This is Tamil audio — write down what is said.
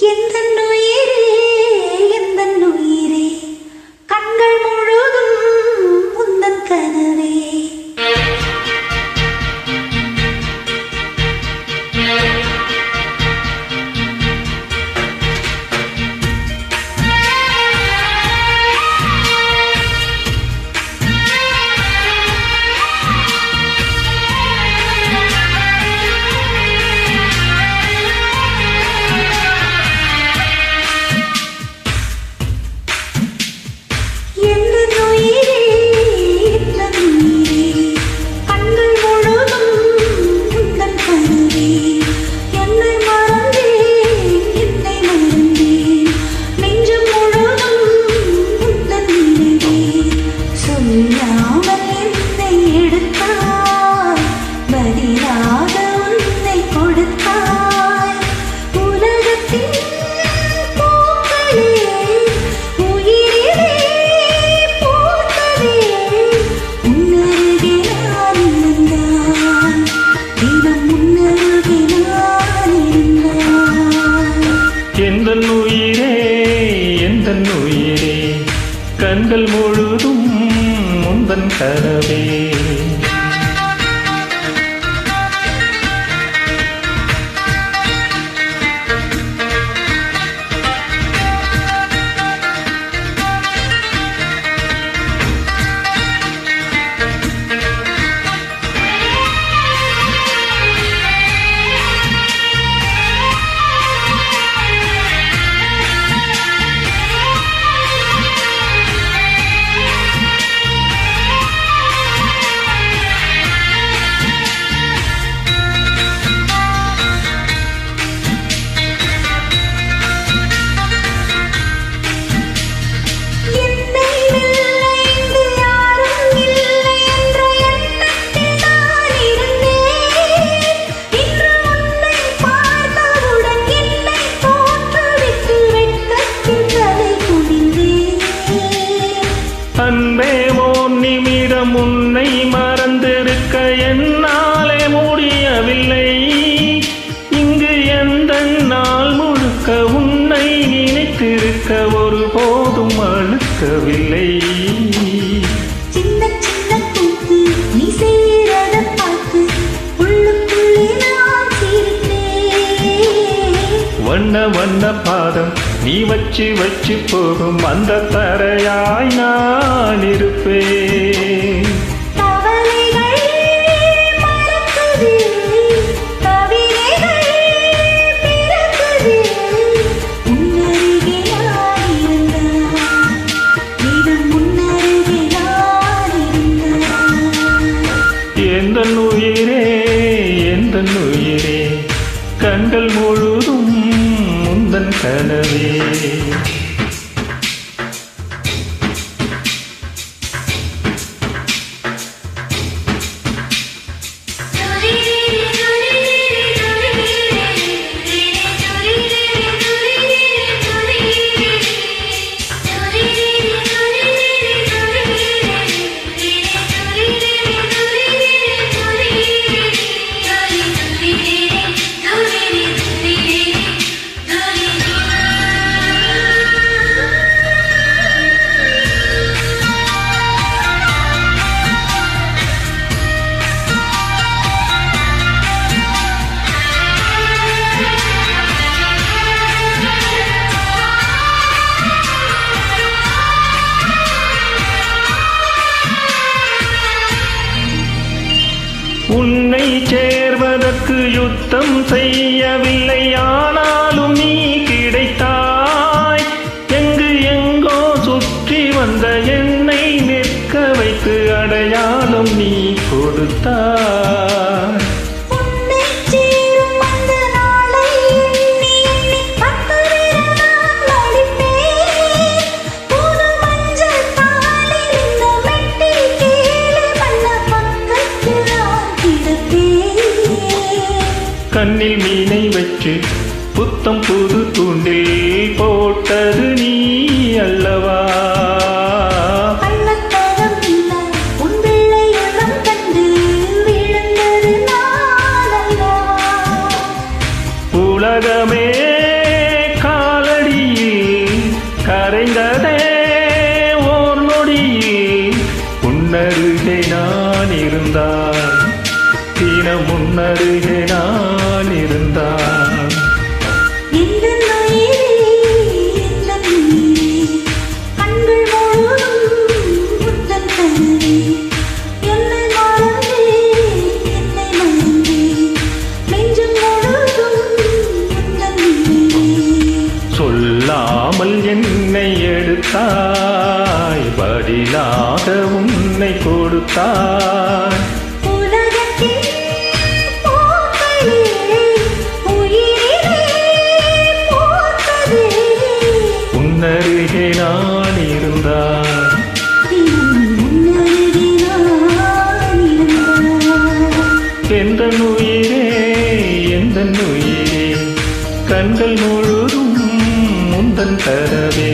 எந்தன் உயிரே எந்தன் உயிரே கண்கள் முழுதும் உந்தன் கனவே கண்கள் முழுதும் முந்தன் கனவே உன்னை மறந்திருக்க என்னாலே முடியவில்லை இங்கு எந்த நாள் முழுக்க உன்னை நினைத்திருக்க ஒருபோதும் அழுக்கவில்லை சின்ன சின்ன கூத்து நீ செய்யறத பார்த்து உள்ளுக்குள்ளே நான் சிரித்தேன் வண்ண வண்ண பாதம் நீ வச்சு வச்சு போகும் அந்த தரையாய் நான் இருப்பேன் எந்தன் உயிரே எந்தன் உயிரே கண்கள் முழுதும் முந்தன் கனவே உன்னை சேர்வதற்கு யுத்தம் செய்யவில்லை ஆனாலும் நீ கிடைத்தாய் எங்கு எங்கோ சுற்றி வந்த என்னை நிற்க வைத்து அடையாளம் நீ கொடுத்தாய் கண்ணில் மீனை வச்சு புத்தம் புது தூண்டில் போட்டது நீ அல்லவா உலகமே மறைந்ததே ஓர் நொடியில் உன்னருகே நான் இருந்தான் தினம் முன்னருகே நான் இருந்தான் எந்தன் உயிரே, எந்தன் உயிரே, கண்கள் முழுதும் உந்தன் கனவே. என்னை மறந்தேன், நெஞ்சம் முழுதும் உந்தன் நினைவே. சொல்லாமல் என்னை எடுத்தாய் பதிலாக உன்னை கொடுத்தாய் உலகத்தின் பூக்களே, உயிரிலே பூத்ததே. உன்னருகே நான் இருந்தான் தினம் உன்னருகே நான் இருந்தான். எந்த உயிரே எந்த உயிரே கண்கள் முழுதும் முந்தன் தரவே